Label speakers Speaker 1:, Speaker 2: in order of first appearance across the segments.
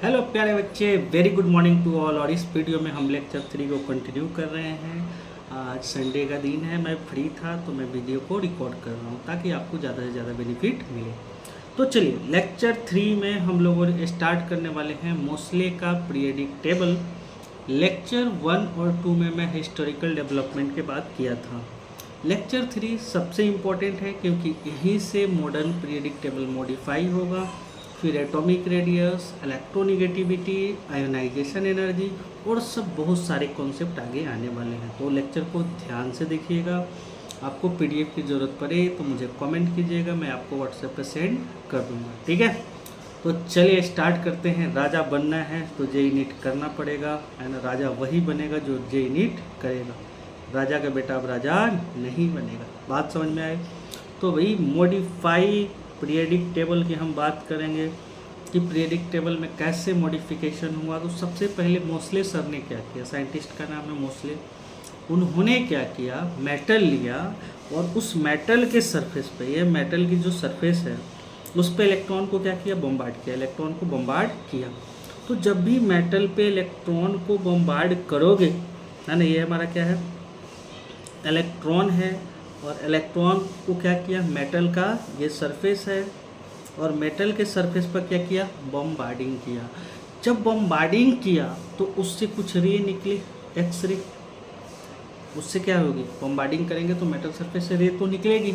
Speaker 1: Hello प्यारे बच्चे, very good morning to all. और इस वीडियो में हम लेक्चर 3 को कंटिन्यू कर रहे हैं। आज संडे का दिन है, मैं फ्री था तो मैं वीडियो को रिकॉर्ड कर रहा हूँ ताकि आपको ज़्यादा से ज़्यादा बेनिफिट मिले। तो चलिए, लेक्चर 3 में हम लोग स्टार्ट करने वाले हैं मोस्ले का पीरियडिक टेबल। लेक्चर 1 और 2 में मैं हिस्टोरिकल डेवलपमेंट के बात किया था। लेक्चर 3 सबसे इम्पोर्टेंट है क्योंकि यहीं से मॉडर्न पीरियडिक टेबल मॉडिफाई होगा। फिर atomic radius, electronegativity, ionization energy और सब बहुत सारे कॉन्सेप्ट आगे आने वाले हैं। तो लेक्चर को ध्यान से देखिएगा। आपको पीडीएफ की ज़रूरत पड़े तो मुझे कमेंट कीजिएगा, मैं आपको व्हाट्सएप पे सेंड कर दूँगा, ठीक है। तो चलिए स्टार्ट करते हैं। राजा बनना है तो जेई नीट करना पड़ेगा, है ना। राजा वही बनेगा जो जेई नीट करेगा। राजा का बेटा अब राजा नहीं बनेगा। बात समझ में आए? तो वही मॉडिफाई पीरियडिक टेबल की हम बात करेंगे कि पीरियडिक टेबल में कैसे मॉडिफिकेशन हुआ। तो सबसे पहले मोस्ले सर ने क्या किया, साइंटिस्ट का नाम है मोस्ले। उन्होंने क्या किया, मेटल लिया और उस मेटल के सरफेस पे, ये मेटल की जो सरफेस है उस पे इलेक्ट्रॉन को क्या किया, बम्बार्ड किया। इलेक्ट्रॉन को बम्बार्ड किया। तो जब भी मेटल पे इलेक्ट्रॉन को बम्बार्ड करोगे, है ना, ये हमारा क्या है, इलेक्ट्रॉन है। और इलेक्ट्रॉन को क्या किया, मेटल का ये सरफेस है और मेटल के सरफेस पर क्या किया, बम्बार्डिंग किया। जब बम्बार्डिंग किया तो उससे कुछ रे निकली, एक्स रे। उससे क्या होगी, बम्बार्डिंग करेंगे तो मेटल सरफेस से रे तो निकलेगी।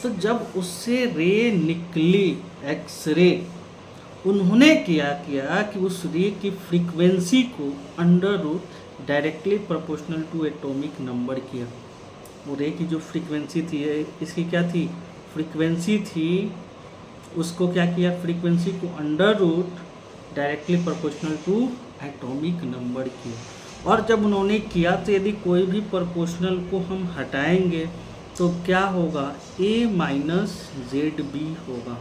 Speaker 1: तो जब उससे रे निकली, एक्स रे, उन्होंने क्या किया कि उस रे की फ्रीक्वेंसी को under root directly proportional to atomic number किया। वो रे की जो फ्रीक्वेंसी थी, इसकी क्या थी, फ्रीक्वेंसी थी, उसको क्या किया, फ्रीक्वेंसी को under root directly proportional to atomic number किया। और जब उन्होंने किया तो यदि कोई भी प्रोपोर्शनल को हम हटाएंगे तो क्या होगा, ए माइनस जेड बी होगा।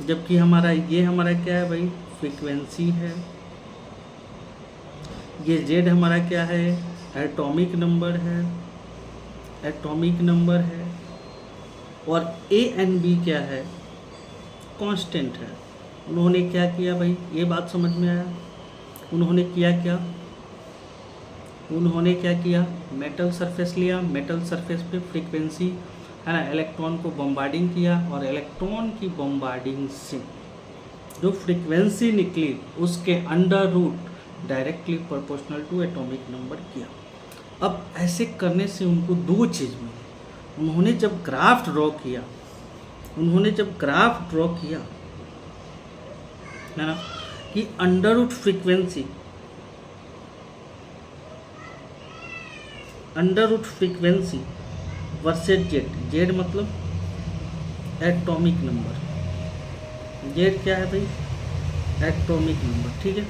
Speaker 1: जबकि हमारा क्या है भाई, फ्रीक्वेंसी है। ये जेड हमारा क्या है, एटॉमिक नंबर है, एटॉमिक नंबर है। और ए एंड बी क्या है, कांस्टेंट है। उन्होंने क्या किया भाई, ये बात समझ में आया। उन्होंने क्या किया, मेटल सरफेस लिया, मेटल सरफेस पे फ्रीक्वेंसी, है ना, इलेक्ट्रॉन को बम्बार्डिंग किया और इलेक्ट्रॉन की बम्बार्डिंग से जो फ्रीक्वेंसी निकली उसके under root directly proportional to atomic number किया। अब ऐसे करने से उनको दो चीज़ मिली। उन्होंने जब ग्राफ ड्रॉ किया, है ना, कि under root frequency versus Z मतलब एटॉमिक नंबर। जेड क्या है भाई, एटॉमिक नंबर, ठीक है।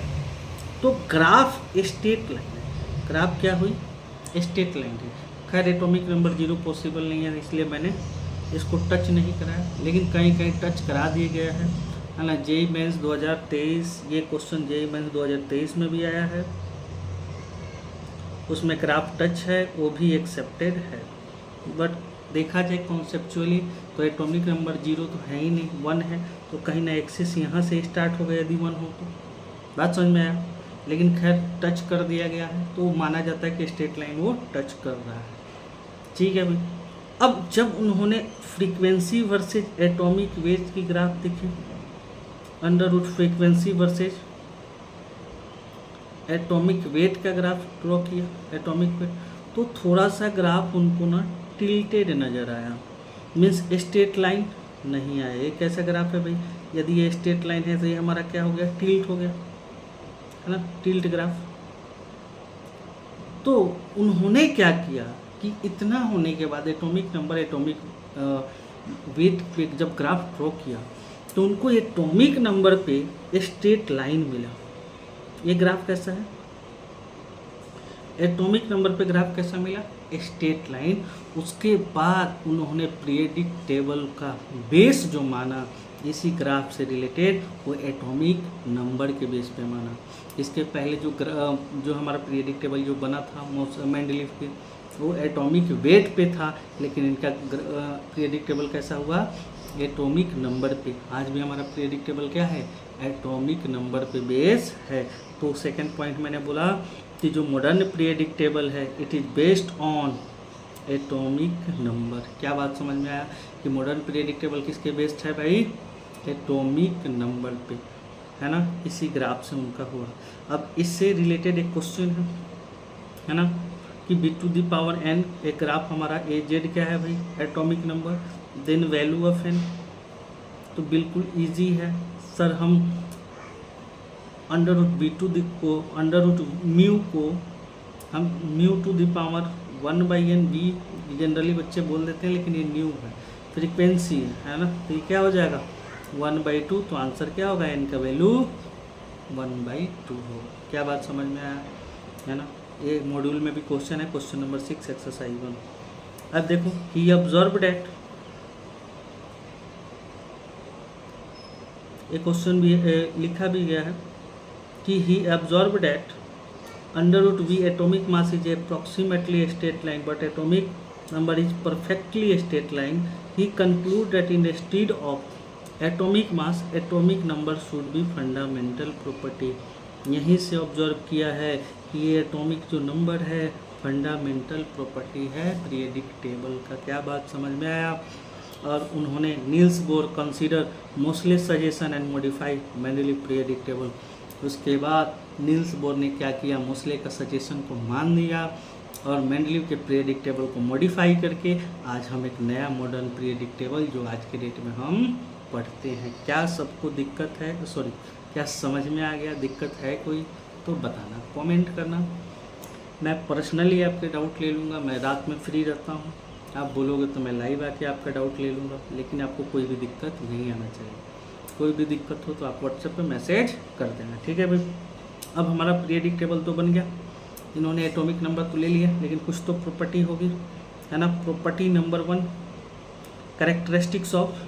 Speaker 1: तो ग्राफ स्ट्रेट लाइन है। ग्राफ क्या हुई, स्ट्रेट लाइन थी। खैर एटॉमिक नंबर 0 पॉसिबल नहीं है, इसलिए मैंने इसको टच नहीं कराया, लेकिन कहीं कहीं टच करा दिया गया है ना। जेई मेंस 2023, ये क्वेश्चन जेई मेंस 2023 में भी आया है, उसमें ग्राफ टच है, वो भी एक्सेप्टेड है। बट देखा जाए कॉन्सेप्चुअली तो एटॉमिक नंबर 0 तो है ही नहीं, 1 है। तो कहीं ना एक्सिस यहाँ से स्टार्ट हो गया, यदि 1 हो तो। बात समझ में आया? लेकिन खैर टच कर दिया गया है तो माना जाता है कि स्ट्रेट लाइन वो टच कर रहा है, ठीक है भाई। अब जब उन्होंने फ्रीक्वेंसी वर्सेज एटॉमिक वेट की ग्राफ देखी, under root frequency versus atomic weight का ग्राफ ड्रॉ किया, एटॉमिक वेट, तो थोड़ा सा ग्राफ उनको ना टिल्टेड नज़र आया, मीन्स स्ट्रेट लाइन नहीं आया। ये कैसा ग्राफ है भाई, यदि ये स्ट्रेट लाइन है तो ये हमारा क्या हो गया, टिल्ट हो गया, है ना, टिल्ट ग्राफ। तो उन्होंने क्या किया कि इतना होने के बाद एटॉमिक नंबर, एटॉमिक वेट पे जब ग्राफ ड्रॉ किया तो उनको एटॉमिक नंबर पे स्ट्रेट लाइन मिला। ये ग्राफ कैसा है, एटॉमिक नंबर पे ग्राफ कैसा मिला, स्ट्रेट लाइन। उसके बाद उन्होंने पीरियडिक टेबल का बेस जो माना इसी ग्राफ से रिलेटेड, वो एटॉमिक नंबर के बेस पे माना। इसके पहले जो हमारा पीरियडिक टेबल जो बना था मेंडलीफ के, वो एटॉमिक वेट पे था, लेकिन इनका पीरियडिक टेबल कैसा हुआ, एटॉमिक नंबर पे। आज भी हमारा पीरियडिक टेबल क्या है, एटॉमिक नंबर पे बेस है। तो सेकंड पॉइंट मैंने बोला कि जो मॉडर्न पीरियडिक टेबल है it is based on atomic number. क्या बात समझ में आया कि मॉडर्न पीरियडिक टेबल किसके बेस्ड है भाई? एटॉमिक नंबर पे, है ना। इसी ग्राफ से उनका हुआ। अब इससे रिलेटेड एक क्वेश्चन है ना कि b to the power n, एक ग्राफ हमारा ए जेड क्या है भाई? Atomic number. Then value of n, तो बिल्कुल इजी है सर, हम under root B to the को अंडर रूट म्यू को हम mu to the power 1/n, बी जनरली बच्चे बोल देते हैं लेकिन ये म्यू है, फ्रीक्वेंसी है ना। तो ये क्या हो जाएगा 1/2, तो आंसर क्या होगा? n का वैल्यू 1/2 होगा। क्या बात समझ में आया, है ना। ये मॉड्यूल में भी क्वेश्चन है, क्वेश्चन नंबर 6 एक्सरसाइज 1। अब देखो ही ऑब्जर्व डेट, एक क्वेश्चन भी लिखा भी गया है कि he observe that under root V atomic mass is approximately straight line but atomic number is perfectly straight line. He conclude that instead of atomic mass atomic number should be fundamental property. यहीं से observe किया है कि ये atomic जो number है fundamental property है periodic table का। क्या बात समझ में आया? और उन्होंने Niels Bohr consider Moseley's suggestion and modify Mendeleev periodic table. उसके बाद नील्स बोर ने क्या किया? मोस्ले का सजेशन को मान लिया और मेंडलीव के पीरियडिक टेबल को मॉडिफाई करके आज हम एक नया मॉडर्न पीरियडिक टेबल जो आज के डेट में हम पढ़ते हैं। क्या सबको दिक्कत है? सॉरी, क्या समझ में आ गया? दिक्कत है कोई तो बताना, कमेंट करना। मैं पर्सनली आपके डाउट ले लूँगा, मैं रात में फ्री रहता हूँ, आप बोलोगे तो मैं लाइव आके आपका डाउट ले लूँगा, लेकिन आपको कोई भी दिक्कत नहीं आना चाहिए। कोई भी दिक्कत हो तो आप व्हाट्सएप पे मैसेज कर देना, ठीक है भाई। अब हमारा पीरियडिक टेबल तो बन गया, इन्होंने एटॉमिक नंबर तो ले लिया, लेकिन कुछ तो प्रॉपर्टी होगी, है ना। Property number 1, characteristics of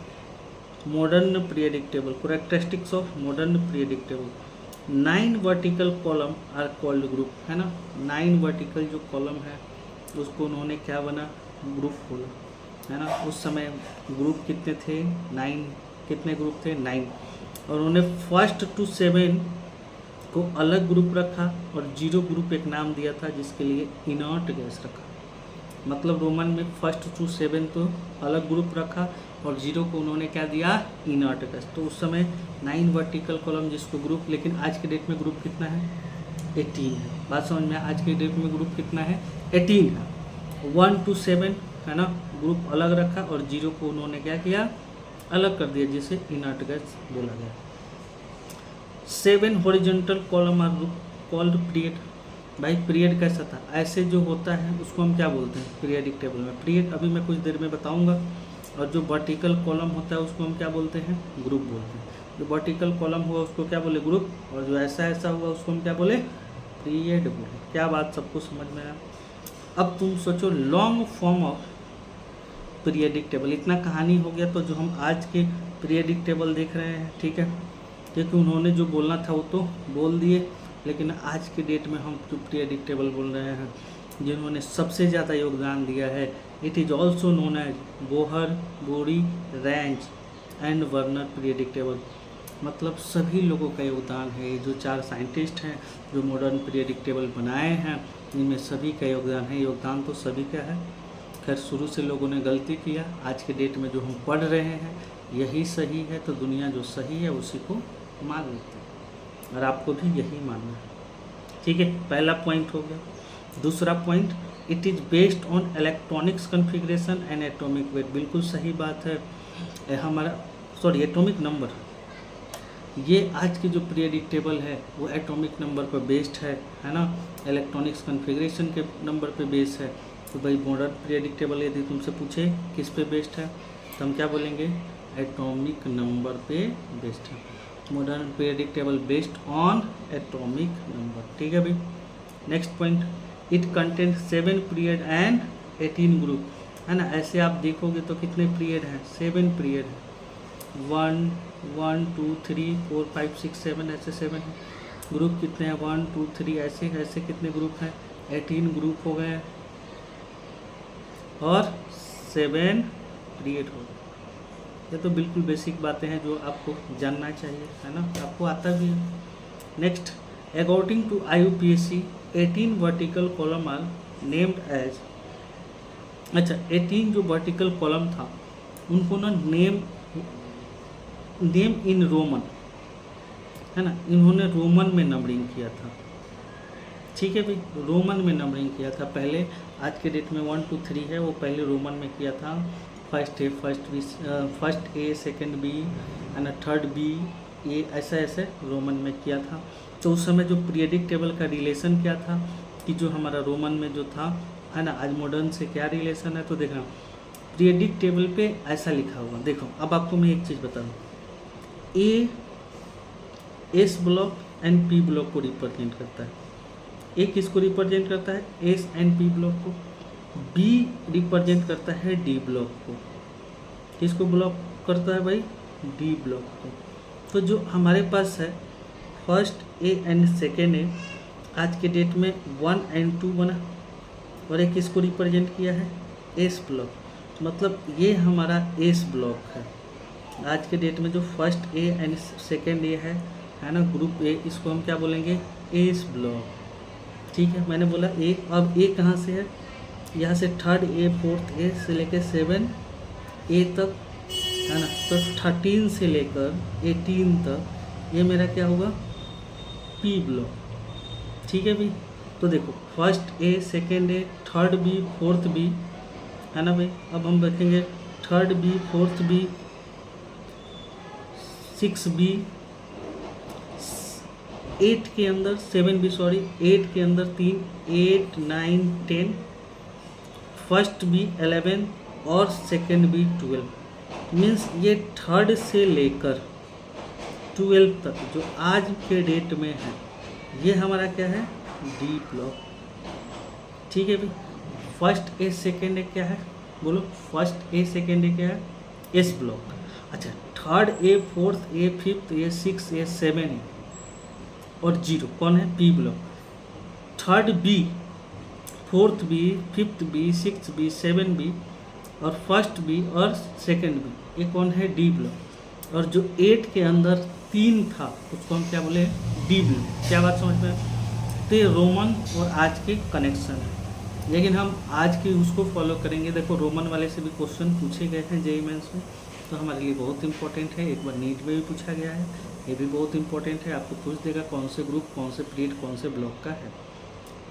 Speaker 1: modern periodic table. Characteristics of modern periodic table, 9 vertical column are called group, है ना। 9 वर्टिकल जो कॉलम है उसको उन्होंने क्या बना? ग्रुप बोला, है ना। उस समय ग्रुप कितने थे? 9। कितने ग्रुप थे? 9। और उन्होंने 1 to 7 को अलग ग्रुप रखा और 0 ग्रुप एक नाम दिया था जिसके लिए इनर्ट गैस रखा। मतलब रोमन में 1 to 7 तो अलग ग्रुप रखा और 0 को उन्होंने क्या दिया? Inert gas. तो उस समय 9 वर्टिकल कॉलम जिसको ग्रुप, लेकिन आज के डेट में ग्रुप कितना है? 18 है। बात समझ में? आज के डेट में ग्रुप कितना है? 18 है। 1 to 7 है ना, ग्रुप अलग रखा और 0 को उन्होंने क्या किया? अलग कर दिया, जिसे इनर्ट गैस बोला गया। 7 horizontal column are called period. भाई पीरियड कैसा था? ऐसे जो होता है उसको हम क्या बोलते हैं पीरियडिक टेबल में? पीरियड अभी मैं कुछ देर में बताऊंगा। और जो वर्टिकल कॉलम होता है उसको हम क्या बोलते हैं? ग्रुप बोलते हैं। जो वर्टिकल कॉलम हुआ उसको क्या बोले? ग्रुप। और जो ऐसा ऐसा हुआ उसको हम क्या बोले? पीरियड बोले। क्या बात सबको समझ में आया? अब तुम सोचो long form of periodic table. इतना कहानी हो गया, तो जो हम आज के पीरियडिक टेबल देख रहे हैं, ठीक है, क्योंकि उन्होंने जो बोलना था वो तो बोल दिए, लेकिन आज के डेट में हम जो पीरियडिक टेबल बोल रहे हैं जिन्होंने सबसे ज़्यादा योगदान दिया है, it is also known as Bohr, Bury, Rang and Werner periodic table. मतलब सभी लोगों का योगदान है। जो 4 साइंटिस्ट हैं जो मॉडर्न पीरियडिक टेबल बनाए हैं, इनमें सभी का योगदान है। योगदान तो सभी का है। खैर शुरू से लोगों ने गलती किया, आज के डेट में जो हम पढ़ रहे हैं यही सही है, तो दुनिया जो सही है उसी को मान लेते हैं और आपको भी यही मानना है, ठीक है। पहला पॉइंट हो गया। दूसरा point, it is based on electronics configuration and atomic weight. बिल्कुल सही बात है। हमारा एटॉमिक नंबर, ये आज की जो पीरियडिक टेबल है वो एटॉमिक नंबर पर बेस्ड है ना। इलेक्ट्रॉनिक्स कन्फिग्रेशन के नंबर पे बेस्ड है। तो भाई मॉडर्न पीरियडिक टेबल यदि तुमसे पूछे किस पे बेस्ड है तो हम क्या बोलेंगे? एटॉमिक नंबर पे बेस्ड है। Modern periodic table based on atomic number, ठीक है भाई। Next point, it content 7 period and 18 group, है ना। ऐसे आप देखोगे तो कितने पीरियड हैं? 7 पीरियड है। 1, 2, 3, 4, 5, 6, 7 ऐसे 7 हैं। ग्रुप कितने हैं? 1, 2, 3 ऐसे ऐसे कितने ग्रुप हैं? 18 ग्रुप हो गए हैं और 7 पीरियड हो गए। ये तो बिल्कुल बेसिक बातें हैं जो आपको जानना चाहिए, है ना, आपको आता भी है। Next, according to IUPAC 18 vertical column are named as, अच्छा 18 जो वर्टिकल कॉलम था उनको ना नेम इन रोमन, है ना, इन्होंने रोमन में नंबरिंग किया था। ठीक है भाई, रोमन में नंबरिंग किया था पहले। आज के डेट में 1 2 3 है, वो पहले रोमन में किया था। First A second B and third B, ये ऐसा ऐसे रोमन में किया था। तो उस समय जो पीरियडिक टेबल का रिलेशन क्या था कि जो हमारा रोमन में जो था, है ना, आज मॉडर्न से क्या रिलेशन है, तो देखना पीरियडिक टेबल पे ऐसा लिखा हुआ। देखो अब आपको मैं एक चीज़ बता दूँ, A S block and P block को रिप्रेजेंट करता है। ए किसको रिप्रेजेंट करता है? एस एंड पी ब्लॉक को। बी रिप्रेजेंट करता है डी ब्लॉक को। किसको ब्लॉक करता है भाई? डी ब्लॉक को। तो जो हमारे पास है फर्स्ट ए एंड सेकेंड ए, आज के डेट में 1 एंड 2 बना, और एक किसको रिप्रेजेंट किया है? S block. मतलब ये हमारा एस ब्लॉक है। आज के डेट में जो फर्स्ट ए एंड सेकेंड ए है ना, ग्रुप ए, इसको हम क्या बोलेंगे? S block. ठीक है, मैंने बोला ए। अब ए कहाँ से है? यहाँ से थर्ड ए, फोर्थ ए से लेकर 7 ए तक, है ना, तो 13 से लेकर 18 तक ये मेरा क्या होगा? P block. ठीक है भाई, तो देखो first A, second A, third B, fourth B, है ना भाई। अब हम देखेंगे third B, fourth B, 6 B, 8 के अंदर 7 बी, सॉरी 8 के अंदर 3, 8 9 10, फर्स्ट बी 11 और सेकेंड बी 12। मीन्स ये थर्ड से लेकर 12 तक जो आज के डेट में है, ये हमारा क्या है? D block. ठीक है भाई, फर्स्ट ए सेकेंड ए क्या है? बोलो, फर्स्ट ए सेकेंड ए क्या है? S block. अच्छा, third A, fourth A, fifth A, 6 A, 7 A और 0 कौन है? P block. Third B, fourth B, fifth B, 6 B, 7 B और फर्स्ट बी और सेकेंड बी, ये कौन है? D block. और जो 8 के अंदर 3 था उसको हम क्या बोले? D block. क्या बात समझ में आए? तो ये रोमन और आज के कनेक्शन है, लेकिन हम आज की उसको फॉलो करेंगे। देखो रोमन वाले से भी क्वेश्चन पूछे गए हैं जेईई मेंस में, तो हमारे लिए बहुत इंपॉर्टेंट है। एक बार नीट में भी पूछा गया है, ये भी बहुत इंपॉर्टेंट है। आपको पूछ देगा कौन से ग्रुप, कौन से पीरियड, कौन से ब्लॉक का है।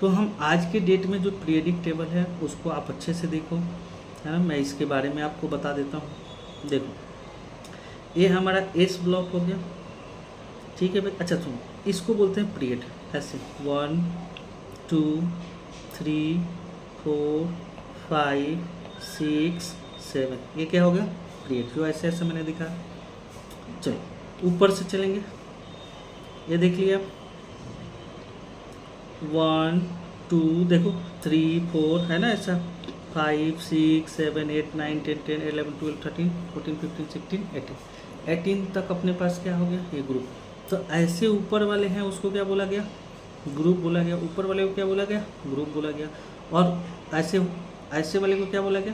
Speaker 1: तो हम आज के डेट में जो पीरियडिक टेबल है उसको आप अच्छे से देखो, है ना। मैं इसके बारे में आपको बता देता हूँ। देखो ये हमारा एस ब्लॉक हो गया। ठीक है भाई। अच्छा सुनो, इसको बोलते हैं पीरियड। ऐसे 1 2 3 4 5 6 7, ये क्या हो गया? पीरियड। जो ऐसे ऐसे मैंने दिखा। चलो ऊपर से चलेंगे, ये देख लिया 1 2, देखो 3 4, है ना, ऐसा 5 6 7 8 9 10 10 11 12 13 14 15 16 18 18 तक अपने पास क्या हो गया? ये ग्रुप। तो ऐसे ऊपर वाले हैं उसको क्या बोला गया? ग्रुप बोला गया। ऊपर वाले को क्या बोला गया? ग्रुप बोला गया। और ऐसे वाले को क्या बोला गया?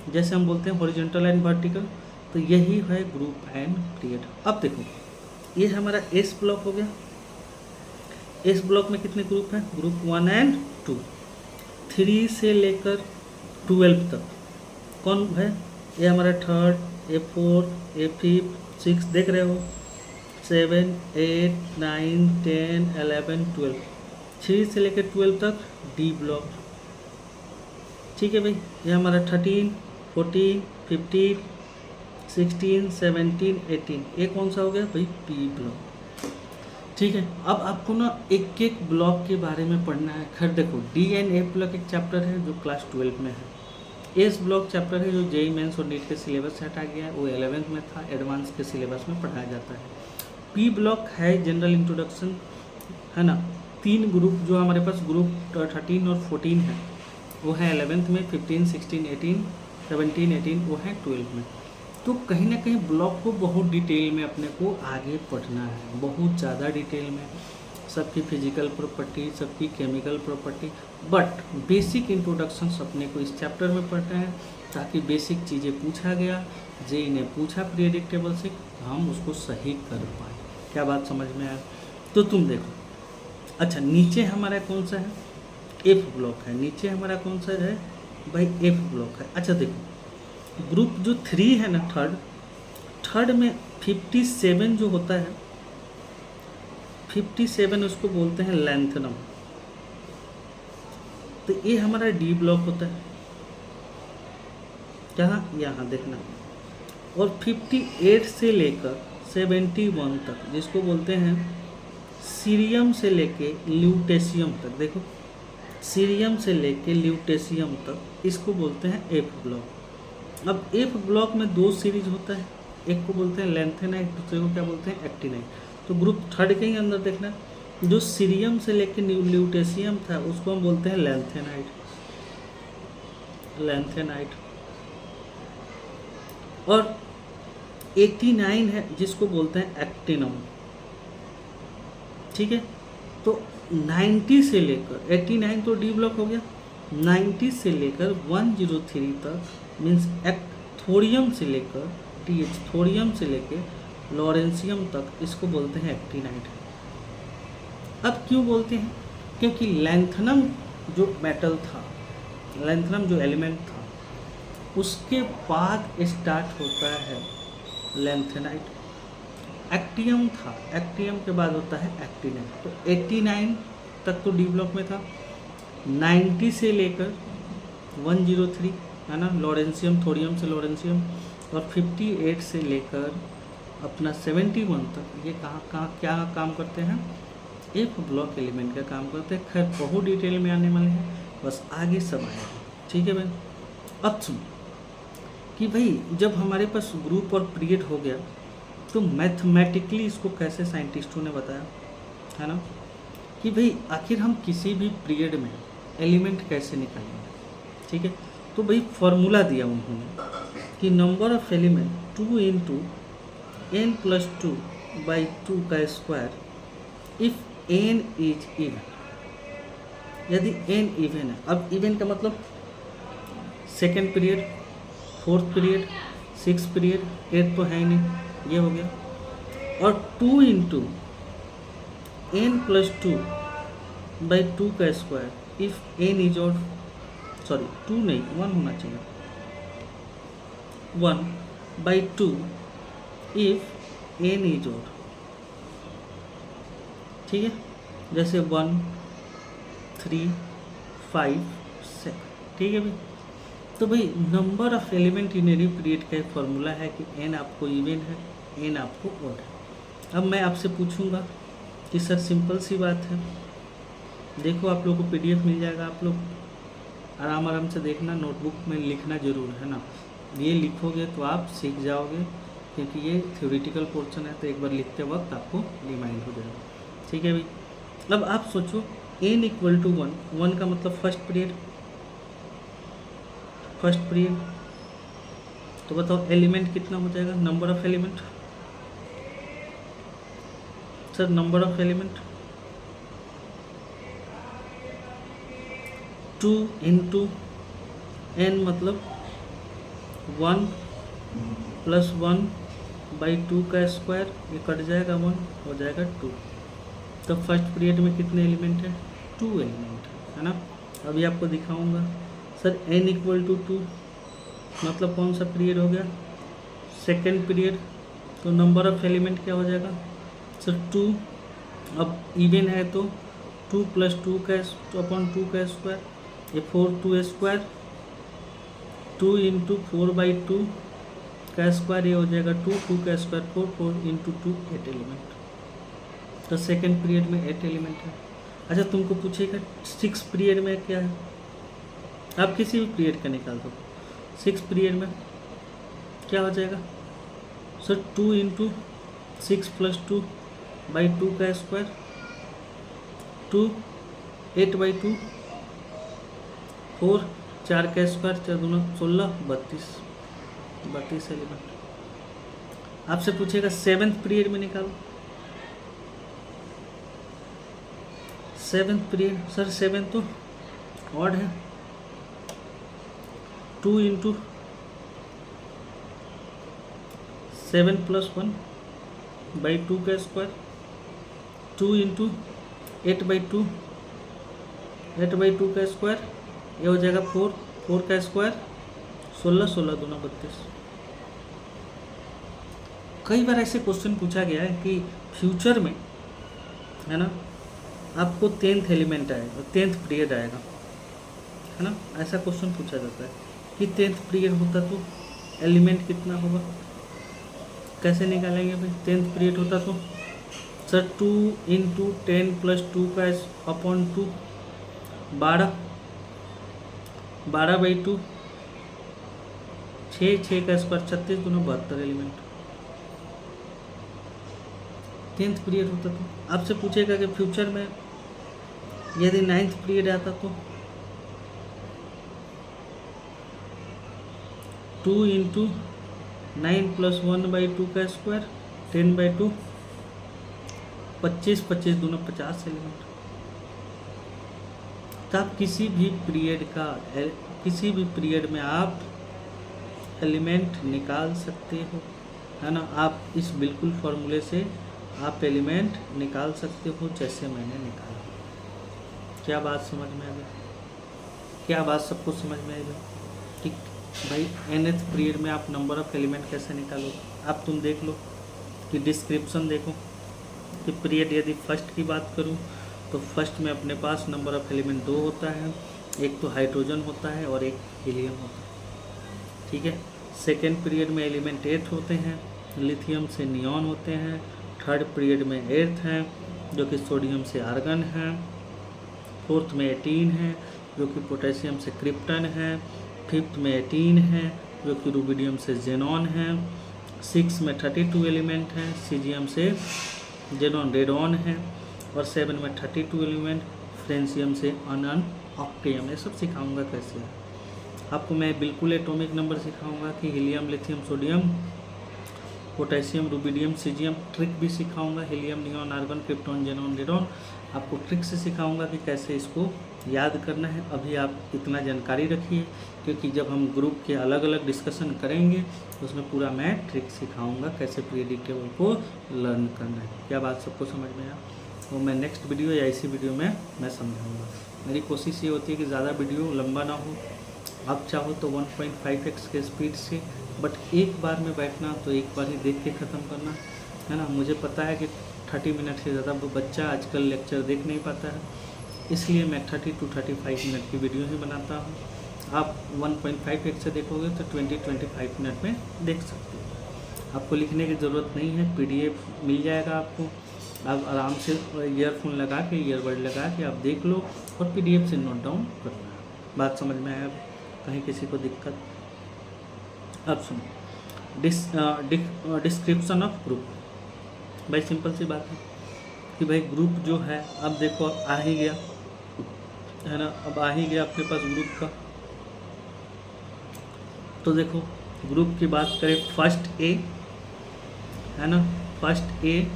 Speaker 1: जैसे हम बोलते हैं हॉरिजॉन्टल एंड वर्टिकल, तो यही है ग्रुप एंड पीरियड। अब देखो ये हमारा एस ब्लॉक हो गया। एस ब्लॉक में कितने ग्रुप हैं? Group 1 and 2। 3 से लेकर 12 तक कौन है? ये हमारा third, A fourth, A fifth, 6, देख रहे हो, 7 8 9 10 11 12। 3 से लेकर 12 तक डी ब्लॉक। ठीक है भाई। ये हमारा 13 14 15 16 17 18, ये कौन सा हो गया भाई? P block. ठीक है। अब आपको ना एक एक ब्लॉक के बारे में पढ़ना है। खैर देखो डी एंड ए ब्लॉक एक चैप्टर है जो क्लास 12 में है। एस ब्लॉक चैप्टर है जो जेईई मेंस और नीट के सिलेबस से हटा गया है, वो 11th में था, एडवांस के सिलेबस में पढ़ाया जाता है। पी ब्लॉक है जनरल इंट्रोडक्शन, है ना। 3 ग्रुप जो हमारे पास ग्रुप 13 और 14 है वो है 11th में, 15 16 18 17 18 वो है 12 में। तो कहीं ना कहीं ब्लॉक को बहुत डिटेल में अपने को आगे पढ़ना है, बहुत ज़्यादा डिटेल में, सबकी फिजिकल प्रॉपर्टी, सबकी chemical property, but basic introductions अपने को इस चैप्टर में पढ़ना है। ताकि बेसिक चीज़ें पूछा गया, जेई ने पूछा पीरियडिक टेबल से, हम उसको सही कर पाए। क्या बात समझ में आया? तो तुम देखो, अच्छा नीचे हमारा कौन सा है, एफ ब्लॉक है, नीचे हमारा कौन सा है भाई, एफ ब्लॉक है। अच्छा देखो ग्रुप जो 3 है ना, थर्ड में 57 जो होता है, 57 उसको बोलते हैं लैंथनम। तो ये हमारा डी ब्लॉक होता है, कहाँ, यहाँ देखना। और 58 से लेकर 71 तक जिसको बोलते हैं सीरियम से लेके ल्यूटेशियम तक, देखो सीरियम से लेके ल्यूटेशियम तक, इसको बोलते हैं एफ ब्लॉक। अब एफ ब्लॉक में 2 सीरीज होता है, एक को बोलते हैं लैंथेनाइट, दूसरे को क्या बोलते हैं एक्टिनाइट। तो ग्रुप थर्ड के ही अंदर देखना, जो सीरियम से लेके ल्यूटेशियम था उसको हम बोलते हैं लैंथेनाइट। और 89 है जिसको बोलते हैं एक्टिनम। ठीक है, तो 90 से लेकर 89 तो डी ब्लॉक हो गया, 90 से लेकर 103 तक मीन्स थोरियम से लेकर थोरियम से लेकर लॉरेंशियम तक, इसको बोलते हैं एक्टिनाइट। अब क्यों बोलते हैं, क्योंकि लैंथनम जो मेटल था, लैंथनम जो एलिमेंट था, उसके बाद स्टार्ट होता है लैंथेनाइट। एक्टियम था, एक्टियम के बाद होता है एक्टिनाइट। तो 89 तक तो डी ब्लॉक में था, 90 से लेकर 103 है ना, लॉरेंशियम, थोरियम से लॉरेंशियम, और 58 से लेकर अपना 71 तक ये कहाँ क्या काम करते हैं, एफ ब्लॉक एलिमेंट का काम करते हैं। खैर बहुत डिटेल में आने वाले हैं, बस आगे सब आएगा। ठीक है भाई, अब सुन कि भाई जब हमारे पास ग्रुप और पीरियड हो गया तो मैथमेटिकली इसको कैसे साइंटिस्टों ने बताया, है ना, कि भाई आखिर हम किसी भी पीरियड में एलिमेंट कैसे निकालेंगे। ठीक है, तो भाई फॉर्मूला दिया उन्होंने कि number of element 2 into n plus 2 by 2 का square if n is even, यदि n इवन है। अब इवन का मतलब second period, fourth period, 6th period, 8th तो है ही नहीं, ये हो गया। और 2 इंटू n प्लस 2 बाई 2 का square if n is odd, sorry 2 नहीं 1 होना चाहिए, 1 by 2 if n is odd. ठीक है, जैसे 1 3 5 7। ठीक है भाई, तो भाई number of element in any period का एक फॉर्मूला है कि n आपको इवन है, n आपको ऑड है। अब मैं आपसे पूछूंगा कि सर सिंपल सी बात है, देखो आप लोगों को PDF मिल जाएगा, आप लोग आराम से देखना, नोटबुक में लिखना जरूर है ना। ये लिखोगे तो आप सीख जाओगे, क्योंकि ये थ्योरेटिकल पोर्शन है, तो एक बार लिखते वक्त आपको रिमाइंड हो जाएगा। ठीक है भाई, अब आप सोचो n इक्वल टू 1 का मतलब फर्स्ट पीरियड, तो बताओ एलिमेंट कितना हो जाएगा, number of element, sir number of element 2 into n मतलब 1 प्लस 1 बाई 2 का स्क्वायर, ये कट जाएगा 1 हो जाएगा 2। तो फर्स्ट पीरियड में कितने एलिमेंट है, 2 एलिमेंट है ना। अभी आपको दिखाऊंगा। सर n इक्वल टू 2 मतलब कौन सा पीरियड हो गया, सेकेंड पीरियड। तो नंबर ऑफ एलिमेंट क्या हो जाएगा सर 2, अब इवन है तो 2 प्लस 2 का अपॉन 2 का स्क्वायर, ये 4 2 स्क्वायर, 2 इंटू 4 बाई 2 का स्क्वायर, ये हो जाएगा 2 2 का स्क्वायर 4 4 इंटू 2 8 एलिमेंट। तो सेकेंड पीरियड में 8 एलिमेंट है। अच्छा तुमको पूछेगा 6 पीरियड में क्या है, आप किसी भी पीरियड का निकाल दो। 6 पीरियड में क्या हो जाएगा सर 2 इंटू 6 प्लस 2 बाई 2 का स्क्वायर, 2 8 बाई 2 4 4 का स्क्वायर 4 दूना 16 32 एलिमेंट। आपसे पूछेगा 7th पीरियड में निकालो। 7th पीरियड सर 7 तो ऑड है, 2 इंटू 7+1/2 का स्क्वायर, 2 इंटू 8/2, 8/2 का स्क्वायर, ये हो जाएगा 4, 4 का स्क्वायर, 16, 16 दूना 32। कई बार ऐसे क्वेश्चन पूछा गया है कि फ्यूचर में, है ना, आपको 10th एलिमेंट आएगा, 10th पीरियड आएगा, है ना, ऐसा क्वेश्चन पूछा जाता है कि 10th पीरियड होता तो एलिमेंट कितना होगा, कैसे निकालेंगे भाई। 10th पीरियड होता तो सर 2 इंटू 10 + 2 का अपॉन 2, 12, 12/2, 6, 6 का स्क्वायर 36 दूना 72 एलिमेंट 10th पीरियड होता तो। आपसे पूछेगा कि फ्यूचर में यदि 9th पीरियड आता तो 2 इंटू 9 + 1/2 का स्क्वायर, 10/2, 25, 25 दूना 50 एलिमेंट। तो आप किसी भी पीरियड में आप एलिमेंट निकाल सकते हो, है ना। आप इस बिल्कुल फॉर्मूले से आप एलिमेंट निकाल सकते हो जैसे मैंने निकाला। क्या बात समझ में आ गई? क्या बात सबको समझ में आएगा? ठीक भाई, nth पीरियड में आप नंबर ऑफ एलिमेंट कैसे निकालोगे? आप तुम देख लो कि डिस्क्रिप्शन देखो कि पीरियड, यदि फर्स्ट की बात करूं तो फर्स्ट में अपने पास नंबर ऑफ एलिमेंट 2 होता है, एक तो हाइड्रोजन होता है और एक हीलियम होता है, ठीक है। सेकेंड पीरियड में एलिमेंट 8 होते हैं, लिथियम से नियॉन होते हैं। थर्ड पीरियड में 8 हैं जो कि सोडियम से आर्गन है। फोर्थ में 18 है जो कि पोटेशियम से क्रिप्टन है। फिफ्थ में 18 है जो कि रुबिडियम से जेनॉन है। 6 में 32 एलिमेंट हैं, सीजियम से जेनॉन रेडॉन है। और 7 में 32 एलिमेंट फ्रेंसियम से अनन ऑक्टियम। ये सब सिखाऊंगा कैसे है आपको। मैं बिल्कुल एटॉमिक नंबर सिखाऊंगा कि helium, lithium, sodium, potassium, rubidium, caesium. Trick भी सिखाऊंगा, helium, neon, argon, krypton, xenon, radon. आपको ट्रिक से सिखाऊंगा कि कैसे इसको याद करना है। अभी आप इतना जानकारी रखिए, क्योंकि जब हम ग्रुप के अलग अलग डिस्कशन करेंगे तो उसमें पूरा मैं ट्रिक सिखाऊंगा कैसे पीरियडिक टेबल को लर्न करना है। क्या बात सबको समझ में आया? तो मैं नेक्स्ट वीडियो या इसी वीडियो में मैं समझाऊंगा। मेरी कोशिश ये होती है कि ज़्यादा वीडियो लंबा ना हो। आप चाहो तो 1.5x के स्पीड से, बट एक बार में बैठना तो एक बार ही देख के ख़त्म करना, है ना। मुझे पता है कि 30 मिनट से ज़्यादा वो बच्चा आजकल लेक्चर देख नहीं पाता है, इसलिए मैं 30 to 35 मिनट की वीडियो ही बनाता हूँ। आप 1.5x से देखोगे तो 20-25 मिनट में देख सकते हो। आपको लिखने की ज़रूरत नहीं है, PDF मिल जाएगा आपको। आप आराम से ईयरफोन लगा के, ईयरबड लगा के आप देख लो और PDF से नोट डाउन करना है। बात समझ में आया? कहीं किसी को दिक्कत? अब सुनो, डिस्क्रिप्शन ऑफ ग्रुप। भाई सिंपल सी बात है कि भाई ग्रुप जो है, अब देखो अब आ ही गया, है ना। अब आ ही गया अपने पास ग्रुप का। तो देखो ग्रुप की बात करें, फर्स्ट ए, है ना, फर्स्ट ए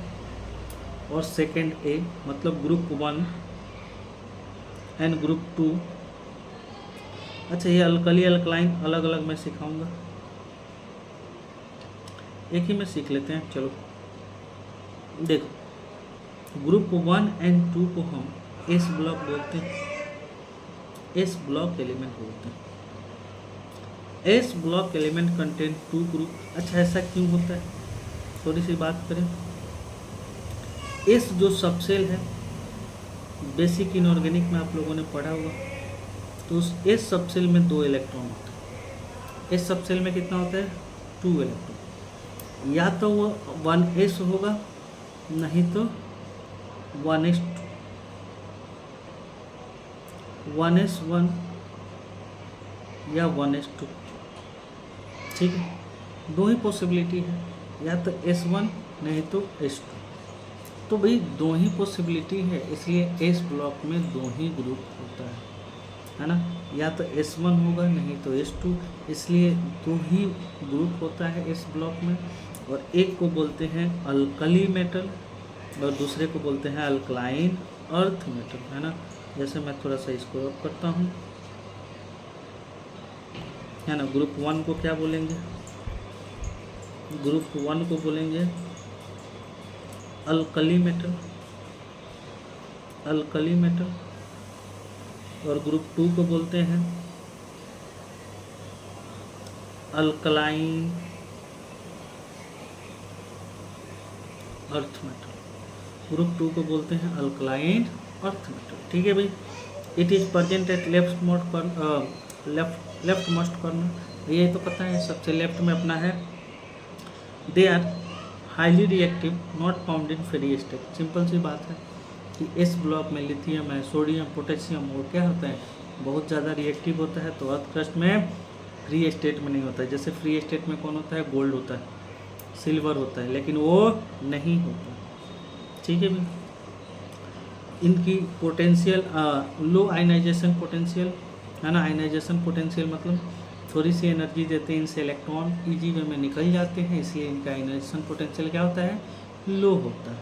Speaker 1: और सेकंड ए, मतलब ग्रुप 1 एंड ग्रुप 2। अच्छा, ये अल्कली अल्कलाइन अलग अलग मैं सिखाऊंगा, एक ही में सीख लेते हैं। चलो देखो, ग्रुप 1 एंड 2 को हम एस ब्लॉक बोलते हैं, एस ब्लॉक एलिमेंट बोलते हैं। S block element contain 2 group. अच्छा, ऐसा क्यों होता है? थोड़ी सी बात करें। एस जो सबसेल है, बेसिक इनऑर्गेनिक में आप लोगों ने पढ़ा हुआ, तो उस एस सबसेल में 2 इलेक्ट्रॉन होते हैं। एस सबसेल में कितना होता है? 2 इलेक्ट्रॉन। या तो वो 1s होगा, नहीं तो 1s2, 1s1 या 1s2, ठीक है। 2 ही पॉसिबिलिटी है, या तो S1 नहीं तो S2। तो भाई 2 ही पॉसिबिलिटी है, इसलिए एस ब्लॉक में 2 ही ग्रुप होता है ना। या तो S1 होगा नहीं तो S2, इसलिए 2 ही ग्रुप होता है इस ब्लॉक में। और एक को बोलते हैं अल्कली मेटल और दूसरे को बोलते हैं अल्कलाइन अर्थ मेटल, है ना। जैसे मैं थोड़ा सा इसको रब करता हूँ, है ना। ग्रुप 1 को क्या बोलेंगे? ग्रुप 1 को बोलेंगे अल्कली मेटल, अल्कली मेटल, और ग्रुप 2 को बोलते हैं अल्कलाइन अर्थ मेटल। ग्रुप 2 को बोलते हैं अल्कलाइन अर्थ मेटल। ठीक है भाई। It is present at left most corner, ये तो पता है सबसे लेफ्ट में अपना है। They are highly reactive, not found in free state. Simple सी बात है कि इस ब्लॉक में लिथियम है, सोडियम, पोटेशियम, और क्या होता है, बहुत ज़्यादा रिएक्टिव होता है, तो अर्थ क्रस्ट में फ्री स्टेट में नहीं होता है। जैसे फ्री स्टेट में कौन होता है, गोल्ड होता है, सिल्वर होता है, लेकिन वो नहीं होता। ठीक है भाई। इनकी पोटेंशियल लो आयनाइजेशन पोटेंशियल है ना। आयनाइजेशन पोटेंशियल मतलब थोड़ी सी एनर्जी देते हैं इनसे, इलेक्ट्रॉन इजी वे में निकल जाते हैं, इसलिए इनका आयनाइजेशन पोटेंशियल क्या होता है, लो होता है।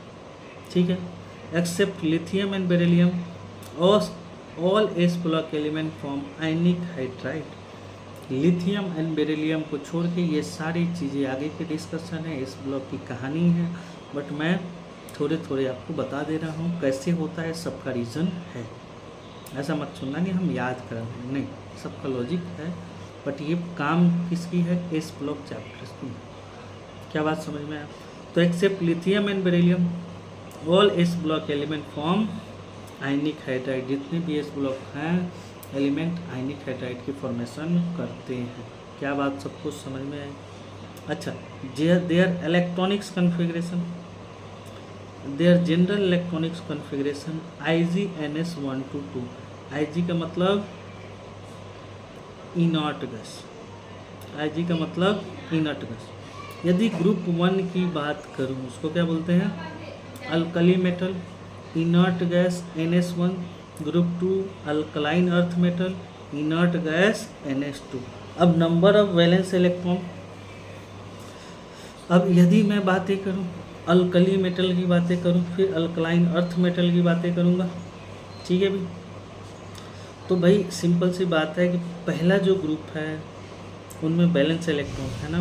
Speaker 1: ठीक है। Except lithium and beryllium all S block element from ionic hydride. Lithium and beryllium को छोड़ के ये सारी चीज़ें आगे की डिस्कशन है, इस ब्लॉक की कहानी है, बट मैं थोड़े थोड़े आपको बता दे रहा हूँ कैसे होता है, सबका रीज़न है। ऐसा मत सुनना कि हम याद कर रहे हैं, नहीं, सबका लॉजिक है, बट ये काम किसकी है, इस ब्लॉक चैप्टर्स की। क्या बात समझ में आया? तो except lithium and beryllium all S block element form ionic hydride. जितने भी एस ब्लॉक हैं एलिमेंट आयनिक हाइड्राइड की फॉर्मेशन करते हैं। क्या बात सबको समझ में आई? अच्छा, there electronics configuration, there general electronics configuration IgNS122। Ig का मतलब इनर्ट गैस, Ig का मतलब इनर्ट गैस। यदि ग्रुप 1 की बात करूँ, उसको क्या बोलते हैं, alkali metal, inert gas NS1। Group 2 alkaline earth metal, inert gas NS2। अब नंबर ऑफ वैलेंस इलेक्ट्रॉन, अब यदि मैं बातें करूं अल्कली मेटल की बातें करूं, फिर अल्कलाइन अर्थ मेटल की बातें करूंगा। ठीक है भाई। तो भाई सिंपल सी बात है कि पहला जो ग्रुप है उनमें बैलेंस इलेक्ट्रॉन है ना।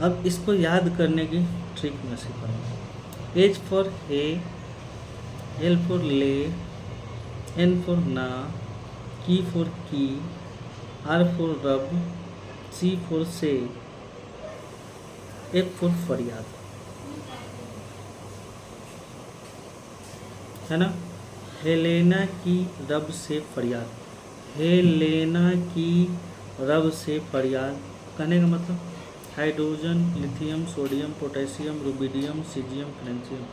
Speaker 1: अब इसको याद करने की ट्रिक मैं सिखाऊंगा। H फॉर हे, L फॉर ले, N फॉर ना, की फॉर की, R फॉर रब, C फॉर से, F फॉर फरियाद, है ना। हेलेना की रब से फरियाद, हेलेना की रब से फरियाद कहने का मतलब hydrogen, lithium, sodium, potassium, rubidium, caesium, francium,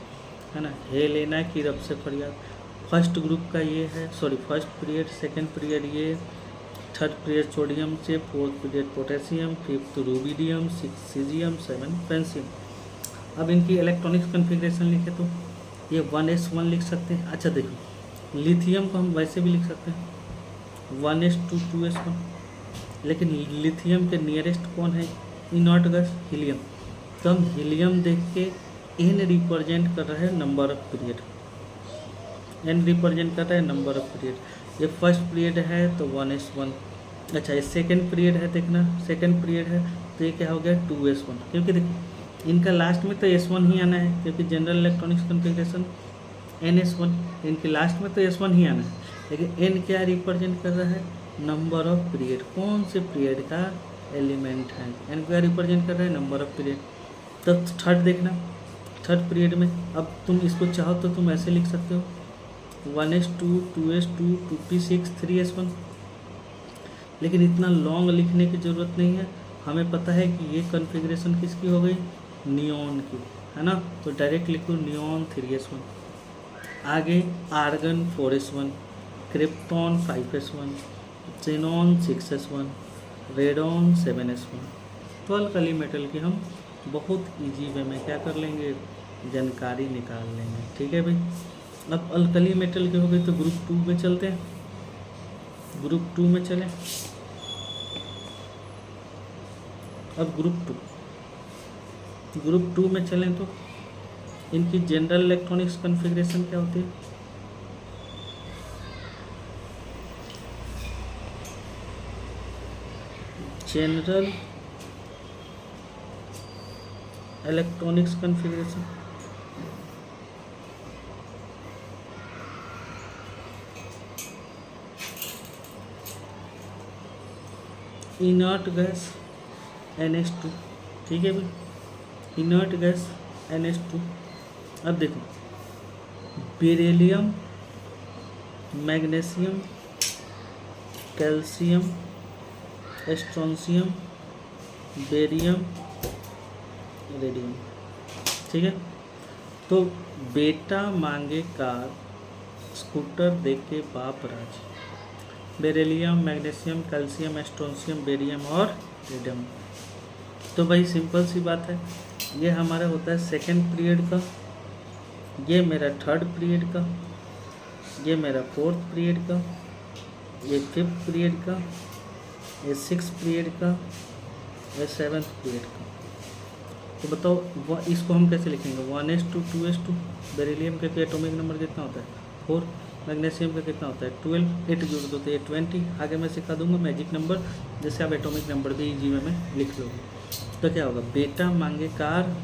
Speaker 1: है ना। हेलेना की रब से फरियाद फर्स्ट ग्रुप का ये है, sorry first period, second period ये, थर्ड पीरियड सोडियम से, fourth period potassium, fifth rubidium, six caesium, seven francium. अब इनकी इलेक्ट्रॉनिक्स कन्फिग्रेशन लिखे तो ये 1s1 लिख सकते हैं। अच्छा देखो, लिथियम को हम वैसे भी लिख सकते हैं 1s2 2s1, लेकिन लिथियम के नियरेस्ट कौन है, इनर्ट गैस हीलियम, तो हम हीलियम देख के एन रिप्रेजेंट कर रहा है number of period, N represent कर रहा है नंबर ऑफ पीरियड। ये फर्स्ट पीरियड है तो 1s1। अच्छा, ये सेकंड पीरियड है, देखना सेकंड पीरियड है तो ये क्या हो गया 2s1, क्योंकि देखो इनका लास्ट में तो s1 ही आना है, क्योंकि जनरल इलेक्ट्रॉनिक्स कन्फिग्रेशन NS1, इनके लास्ट में तो s1 ही आना है, लेकिन n क्या रिप्रेजेंट कर रहा है, नंबर ऑफ पीरियड, कौन से पीरियड का एलिमेंट है, n क्या रिप्रेजेंट कर रहा है, नंबर ऑफ पीरियड। तो थर्ड देखना, थर्ड पीरियड में अब तुम इसको चाहो तो तुम ऐसे लिख सकते हो 1s2 2s2 2p6 3s1, लेकिन इतना लॉन्ग लिखने की ज़रूरत नहीं है, हमें पता है कि ये कन्फिग्रेशन किसकी हो गई, नियॉन की, है ना। तो डायरेक्ट लिखो नियॉन 3s1, आगे argon 4s1, krypton 5s1, xenon 6s1, radon 7s1। तो अल्कली मेटल की हम बहुत इजी वे में क्या कर लेंगे, जानकारी निकाल लेंगे। ठीक है भाई। अब अल्कली मेटल की हो गई तो ग्रुप 2 में चलते हैं, ग्रुप 2 में चलें। अब ग्रुप 2 में चलें तो इनकी जनरल इलेक्ट्रॉनिक्स कन्फिग्रेशन क्या होती है, general electronics configuration, inert gas NH2, ठीक है भाई, इनर्ट गैस NH2। अब देखो beryllium, magnesium, calcium, strontium, barium, radium, ठीक है। तो बेटा मांगे कार, स्कूटर देके बाप राज, beryllium, magnesium, calcium, strontium, barium और रेडियम। तो भाई सिंपल सी बात है, ये हमारा होता है सेकंड पीरियड का, ये मेरा थर्ड पीरियड का, ये मेरा फोर्थ पीरियड का, ये फिफ्थ पीरियड का, ये सिक्स पीरियड का, ये सेवन्थ पीरियड का। तो बताओ इसको हम कैसे लिखेंगे, 1s2 2s2, बेरिलियम का एटॉमिक नंबर कितना होता है 4, मैग्नीशियम का कितना होता है 12, 8 जोड़ दो तो ये 20। आगे मैं सिखा दूंगा मैजिक नंबर, जैसे आप एटॉमिक नंबर भी इजी में लिख लोगे। तो क्या होगा, बेटा मांगे कार,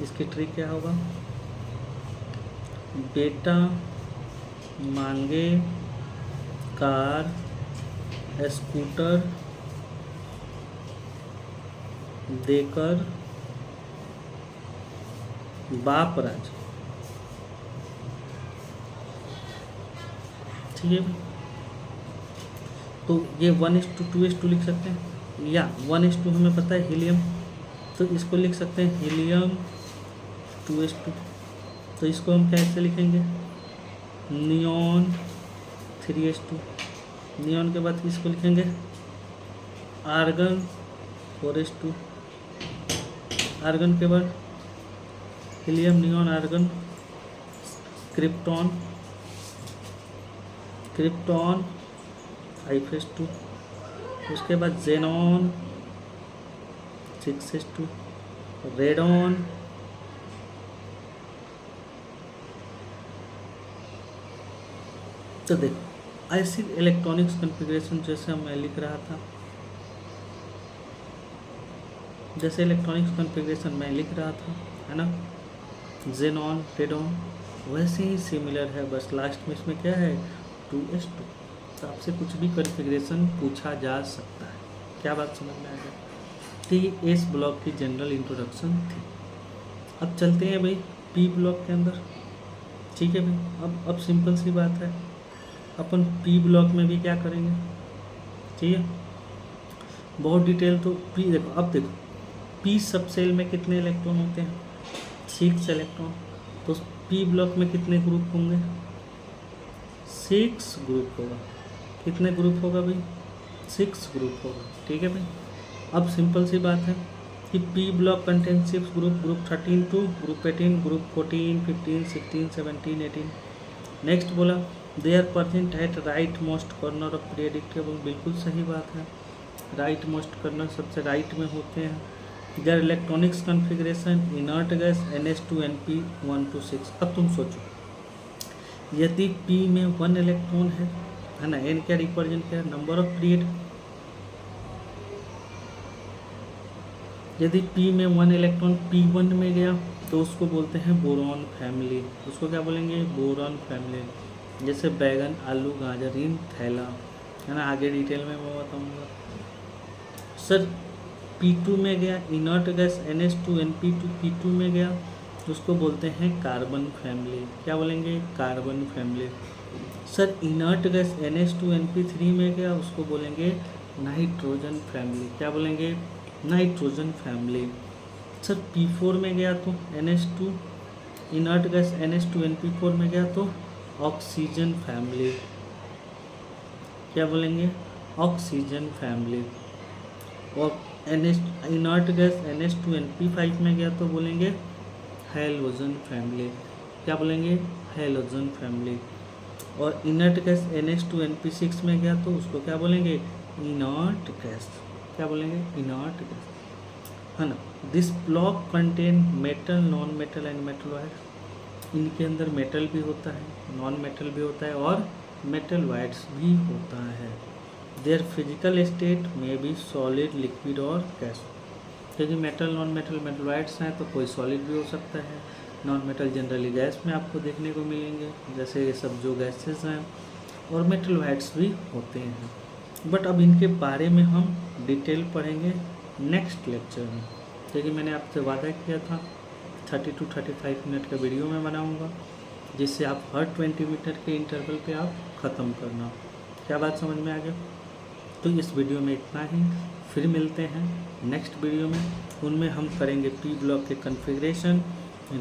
Speaker 1: इसकी ट्रिक क्या होगा, बेटा मांगे कार, स्कूटर देकर बाप राज, ठीक है। तो ये 1s2 2s2 लिख सकते हैं, या 1s2 हमें पता है हीलियम, तो इसको लिख सकते हैं हीलियम 2s2। तो इसको हम कैसे लिखेंगे, नियॉन 3s2, नियॉन के बाद इसको लिखेंगे आर्गन 4s2, आर्गन के बाद helium, neon, argon, krypton 5s2, उसके बाद जेनॉन 6s2, रेडॉन, तो देखो ऐसी इलेक्ट्रॉनिक्स कॉन्फ़िगरेशन जैसे मैं लिख रहा था, जैसे इलेक्ट्रॉनिक्स कॉन्फ़िगरेशन मैं लिख रहा था, है ना, जेनॉन, रेडॉन, वैसे ही सिमिलर है, बस लास्ट में इसमें क्या है 2s2। तो आपसे कुछ भी कॉन्फ़िगरेशन पूछा जा सकता है। क्या बात समझ में आ गई? तो ये इस ब्लॉक की जनरल इंट्रोडक्शन थी। अब चलते हैं भाई पी ब्लॉक के अंदर, ठीक है भाई। अब सिंपल सी बात है, अपन पी ब्लॉक में भी क्या करेंगे, ठीक है, बहुत डिटेल। तो पी देखो, अब देखो पी सब सेल में कितने इलेक्ट्रॉन होते हैं, 6 इलेक्ट्रॉन। तो पी ब्लॉक में कितने ग्रुप होंगे, 6 ग्रुप होगा। कितने ग्रुप होगा भाई, 6 ग्रुप होगा, ठीक है भाई। अब सिंपल सी बात है कि P block contain 6 group, group 13 to group 18, group 14, 15, 16, 17, 18। Next बोला they are present at right most corner of periodic table. बिल्कुल सही बात है, राइट मोस्ट कॉर्नर सबसे राइट में होते हैं। Their electronics configuration inert gas NH2 NP 1 to 6। अब तुम सोचो, यदि P में 1 इलेक्ट्रॉन है ना, N क्या रिप्रेजेंट किया, नंबर ऑफ पीरियड। यदि P में 1 इलेक्ट्रॉन P1 में गया तो उसको बोलते हैं बोरॉन फैमिली। उसको क्या बोलेंगे, बोरॉन फैमिली। जैसे बैगन, आलू, गाजर, इन, थैला, है ना। आगे डिटेल में मैं बताऊँगा। सर P2 में गया inert gas NH2 NP2, P2 में गया उसको बोलते हैं कार्बन फैमिली। क्या बोलेंगे, carbon family. Sir inert gas NH2 NP3 में गया उसको बोलेंगे नाइट्रोजन फैमिली। क्या बोलेंगे, नाइट्रोजन फैमिली। सर P4 में गया तो NH2 inert gas NH2 NP4 में गया तो ऑक्सीजन फैमिली। क्या बोलेंगे, ऑक्सीजन फैमिली। और इनर्ट गैस NH2 NP5 में गया तो बोलेंगे हैलोजन फैमिली। क्या बोलेंगे, हैलोजन फैमिली। और इनर्ट गैस NH2 NP6 में गया तो उसको क्या बोलेंगे, इनर्ट गैस। क्या बोलेंगे, इनर्ट गैस, है ना। This block contain metal, non metal and metalloids. इनके अंदर मेटल भी होता है, नॉन मेटल भी होता है और मेटल वाइट्स भी होता है। देयर फिजिकल स्टेट में बी सॉलिड, लिक्विड और गैस। क्योंकि मेटल, नॉन मेटल, मेटलॉइड्स हैं तो कोई सॉलिड भी हो सकता है। नॉन मेटल जनरली गैस में आपको देखने को मिलेंगे, जैसे ये सब जो गैसेस हैं, और मेटलॉइड्स भी होते हैं। बट अब इनके बारे में हम डिटेल पढ़ेंगे नेक्स्ट लेक्चर में, क्योंकि मैंने आपसे वादा किया था 30 to 35 मिनट का वीडियो मैं बनाऊंगा, जिससे आप हर 20 मिनट के इंटरवल पे आप ख़त्म करना। क्या बात समझ में आ गया? तो इस वीडियो में इतना ही, फिर मिलते हैं नेक्स्ट वीडियो में। उनमें हम करेंगे पी ब्लॉक के configuration,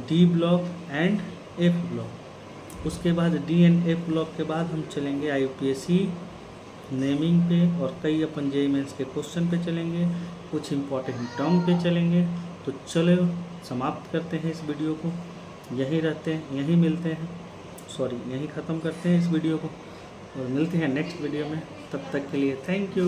Speaker 1: D block and F block. उसके बाद डी एंड एफ ब्लॉक के बाद हम चलेंगे IUPAC नेमिंग पे, और कई अपन JEE मेंस के क्वेश्चन पे चलेंगे, कुछ इंपॉर्टेंट टर्म पे चलेंगे। तो चलो समाप्त करते हैं इस वीडियो को, यहीं रहते हैं, यहीं मिलते हैं, यहीं ख़त्म करते हैं इस वीडियो को, और मिलते हैं नेक्स्ट वीडियो में। तब तक के लिए थैंक यू।